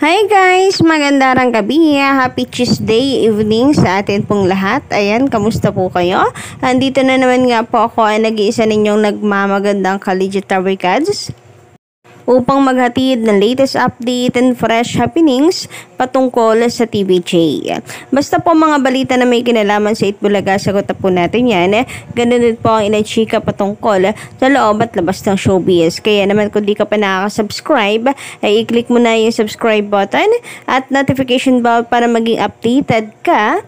Hi guys! Magandang gabi. Happy Tuesday evening sa atin pong lahat. Ayan, kamusta po kayo? Andito na naman nga po ako ay nag-iisa ninyong nagmamagandang Kaligitary Kads upang maghatid ng latest update and fresh happenings patungkol sa TVJ. Basta po mga balita na may kinalaman sa Itbulaga, sagot na po natin yan. Ganun din po ang inachika patungkol sa loob at labas ng showbiz. Kaya naman kung di ka pa nakaka-subscribe, ay i-click mo na yung subscribe button at notification bell para maging updated ka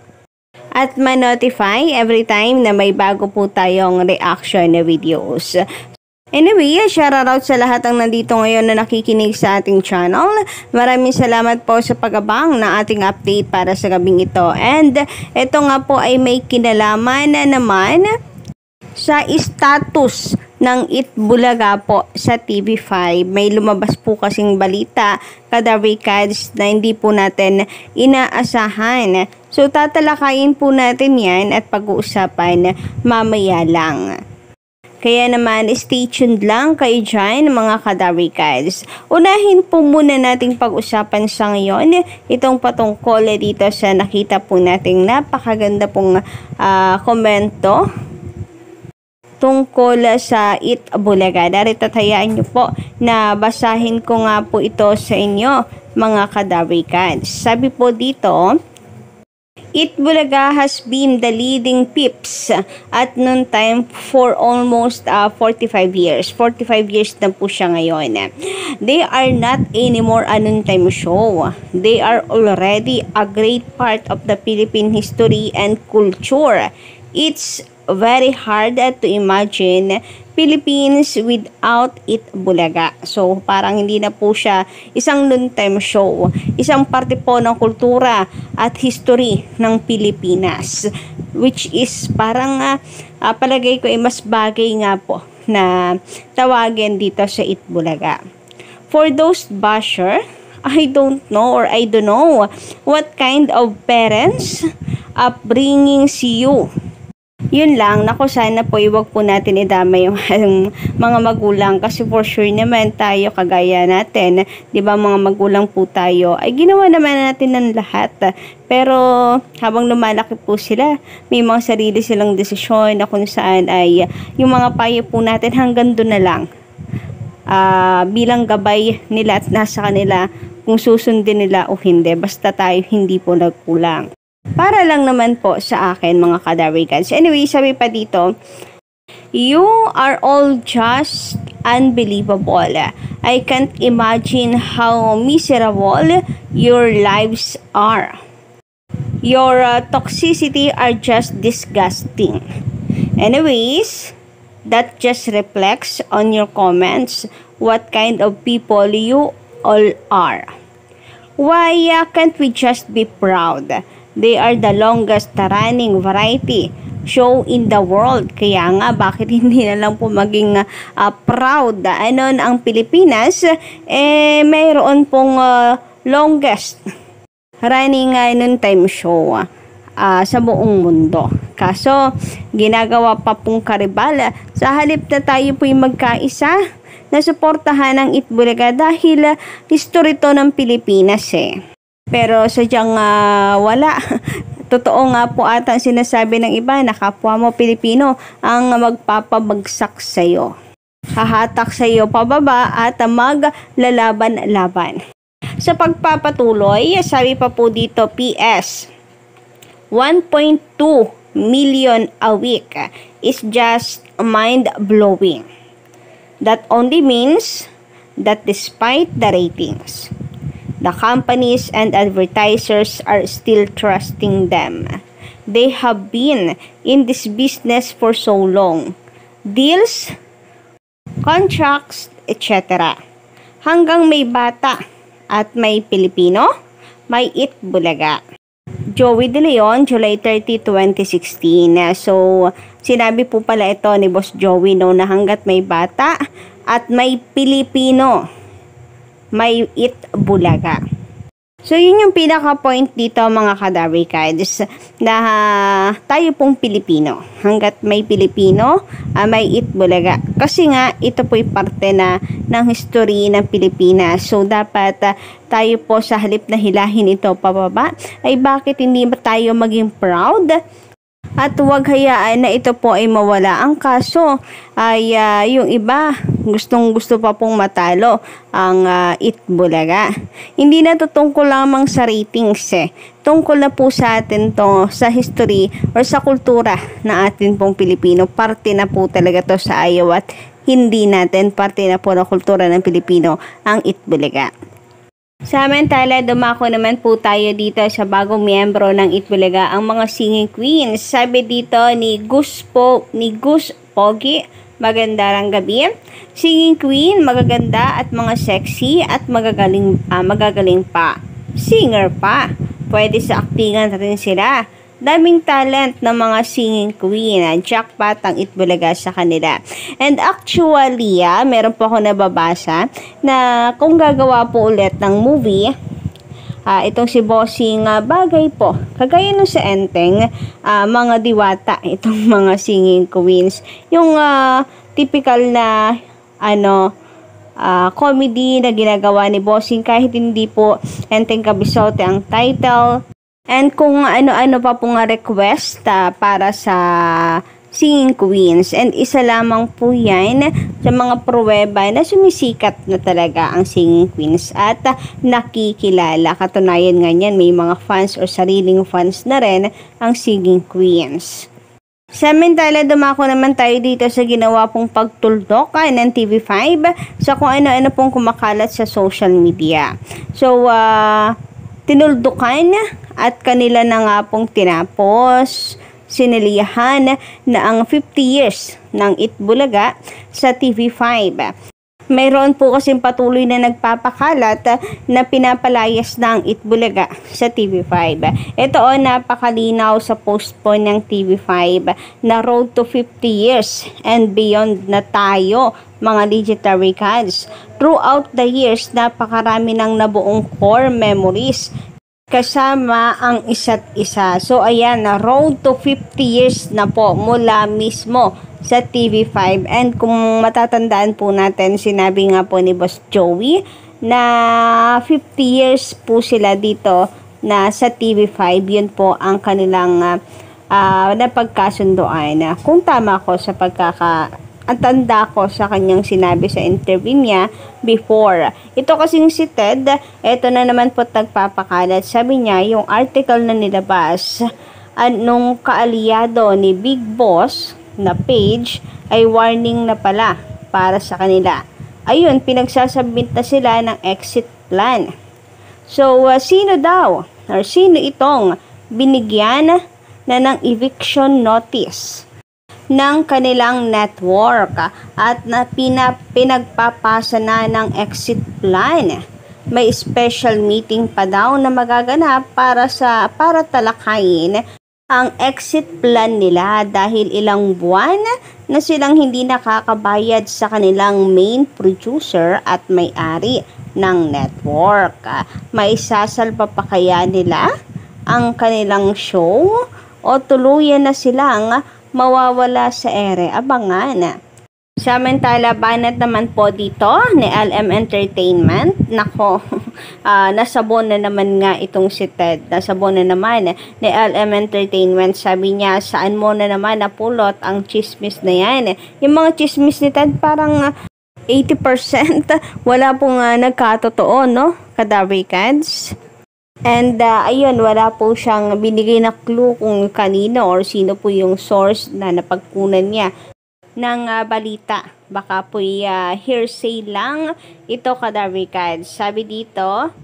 at ma-notify every time na may bago po tayong reaction na videos. Anyway, shoutout sa lahat ng nandito ngayon na nakikinig sa ating channel. Maraming salamat po sa pag-abang ng ating update para sa gabing ito. And ito nga po ay may kinalaman na naman sa status ng Itbulaga po sa TV5. May lumabas po kasing balita kada weekends na hindi po natin inaasahan. So tatalakayin po natin yan at pag-uusapan mamaya lang. Kaya naman, stay tuned lang kayo dyan, mga Kadaricads. Unahin po muna nating pag-usapan sa ngayon itong patungkol dito sa nakita po nating napakaganda pong komento tungkol sa Itbulaga. Darito hayaan nyo po na basahin ko nga po ito sa inyo, mga Kadaricads. Sabi po dito, Itbulaga has been the leading pips at noon time for almost 45 years. 45 years na po siya ngayon. They are not anymore a noon time show. They are already a great part of the Philippine history and culture. It's very hard to imagine Philippines without Itbulaga. So, parang hindi na po siya isang noontime show. Isang parte po ng kultura at history ng Pilipinas. Which is parang palagay ko ay mas bagay nga po na tawagin dito sa Itbulaga. For those basher, I don't know what kind of parents upbringings you. Yun lang, naku sana po iwag po natin idama yung mga magulang kasi for sure naman tayo kagaya natin, 'di ba mga magulang po tayo ay ginawa naman natin ng lahat. Pero habang lumalaki po sila, may mga sarili silang desisyon na kung saan ay yung mga payo po natin hanggang doon na lang. Bilang gabay nila at nasa kanila kung susundin nila o hindi, basta tayo hindi po nagkulang. Para lang naman po sa akin, mga Kadaricads. Anyway, sabi pa dito, you are all just unbelievable. I can't imagine how miserable your lives are. Your toxicity are just disgusting. Anyways, that just reflects on your comments what kind of people you all are. Why can't we just be proud? They are the longest running variety show in the world. Kaya nga, bakit hindi na lang po maging proud ang Pilipinas? Mayroon pong longest running noontime show sa buong mundo. Kaso, ginagawa pa pong karibal. Sa halip na tayo po'y magkaisa, nasuportahan ng Itbulaga dahil history to ng Pilipinas Pero sadyang wala. Totoo nga po ata ang sinasabi ng iba na kapwa mo Pilipino ang magpapabagsak sa'yo. Hahatak sa'yo pababa at maglalaban-laban. Sa pagpapatuloy, sabi pa po dito, PS, 1.2 million a week is just mind-blowing. That only means that despite the ratings, the companies and advertisers are still trusting them. They have been in this business for so long. Deals, contracts, etc. Hanggang may bata at may Pilipino, may Itbulaga. Joey De Leon, July 30, 2016. So, sinabi po pala ito ni Boss Joey na hanggat may bata at may Pilipino, may Itbulaga. So, yun yung pinaka-point dito mga Kadawi Kids, na tayo pong Pilipino. Hanggat may Pilipino, may Itbulaga. Kasi nga, ito po'y parte na ng history ng Pilipinas. So, dapat tayo po sa halip na hilahin ito pababa, ay bakit hindi ba tayo maging proud? At huwag hayaan na ito po ay mawala. Ang kaso ay yung iba gusto pa pong matalo ang Itbulaga. Hindi na to tungkol lamang sa ratings Tungkol na po sa atin to sa history or sa kultura na atin pong Pilipino. Parte na po talaga to sa ayaw at hindi natin. Parte na po ng kultura ng Pilipino ang Itbulaga. Samantala, dumako naman po tayo dito sa bagong miyembro ng Itbulaga, ang mga singing queens. Sabi dito ni Gus Pogi, magandang gabi. Singing queen, magaganda at mga sexy at magagaling pa. Singer pa. Pwede sa aktingan rin sila. Daming talent ng mga singing queen. Jackpot ang Itbulaga sa kanila. And actually, meron po ako nababasa na kung gagawa po ulit ng movie, itong si Bossing bagay po. Kagaya nung sa Enteng, mga diwata, itong mga singing queens. Yung typical na comedy na ginagawa ni Bossing kahit hindi po Enteng Kabisote ang title. And kung ano-ano pa pong request para sa singing queens. And isa lamang po yan sa mga pruweba na sumisikat na talaga ang singing queens at nakikilala. Katunayan nga yan, may mga fans o sariling fans na rin ang singing queens. Samantala, dumako naman tayo dito sa ginawa pong pagtuldok ng TV5 sa kung ano-ano pong kumakalat sa social media. So, tinuldukan at kanila na nga pong tinapos, siniliyahan na ang 50 years ng Itbulaga sa TV5. Mayroon po kasing patuloy na nagpapakalat na pinapalayas na ang Itbulaga sa TV5. Ito napakalinaw sa post po ng TV5 na road to 50 years and beyond na tayo mga digital records. Throughout the years, napakarami ng nabuong core memories kasama ang isa't isa. So ayan, na road to 50 years na po mula mismo sa TV5. And kung matatandaan po natin, sinabi nga po ni Boss Joey na 50 years po sila dito na sa TV5. Yun po ang kanilang napagkasundoan. Kung tama ko sa ang tanda ko sa kanyang sinabi sa interview niya before. Ito kasing si Ted, ito na naman po nagpapakalat. Sabi niya, yung article na nilabas nung kaalyado ni Big Boss na page ay warning na pala para sa kanila. Ayun, pinagsasubmit na sila ng exit plan. So, sino daw or sino itong binigyan na ng eviction notice ng kanilang network at na pinagpapasa na ng exit plan? May special meeting pa daw na magaganap para talakayin ang exit plan nila dahil ilang buwan na silang hindi nakakabayad sa kanilang main producer at may-ari ng network. May sasalpa pa kaya nila ang kanilang show o tuluyan na silang mawawala sa ere? Abangan. Samantala, banat naman po dito ni LM Entertainment. Nako, nasabon na naman nga itong si Ted. Nasabon na naman ni LM Entertainment. Sabi niya, saan mo na naman napulot ang chismis na yan? Yung mga chismis ni Ted parang 80% wala pong nagkatotoo, no? Kadawi Kids. And ayun, wala po siyang binigay na clue kung kanino or sino po yung source na napagkunan niya ng balita. Baka po hearsay lang ito, Kadawi Kids. Sabi dito,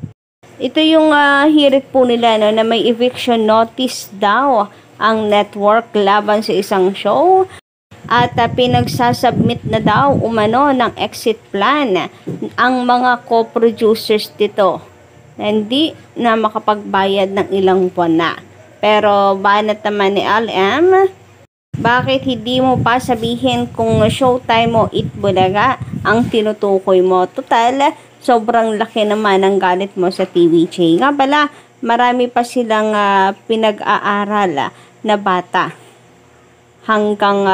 ito yung hirit po nila na may eviction notice daw ang network laban sa isang show at pinagsasubmit na daw umano ng exit plan ang mga co-producers dito. Hindi na makapagbayad ng ilang buwan na. Pero banat naman ni LM, bakit hindi mo pa sabihin kung showtime mo Itbulaga ang tinutukoy mo? Total, sobrang laki naman ng galit mo sa TVJ. Nga pala, marami pa silang pinag-aaral na bata hanggang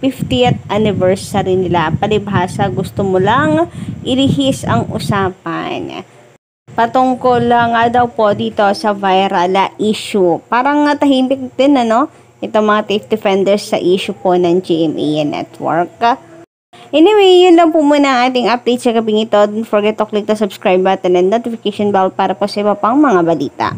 50th anniversary nila. Palibhasa, gusto mo lang ilihis ang usapan patungkol nga daw po dito sa viral issue. Parang tahimik din itong mga TIF defenders sa issue po ng GMA Network. Anyway, yun lang po muna ang ating update sa gabing ito. Don't forget to click the subscribe button and notification bell para po sa iba pang mga balita.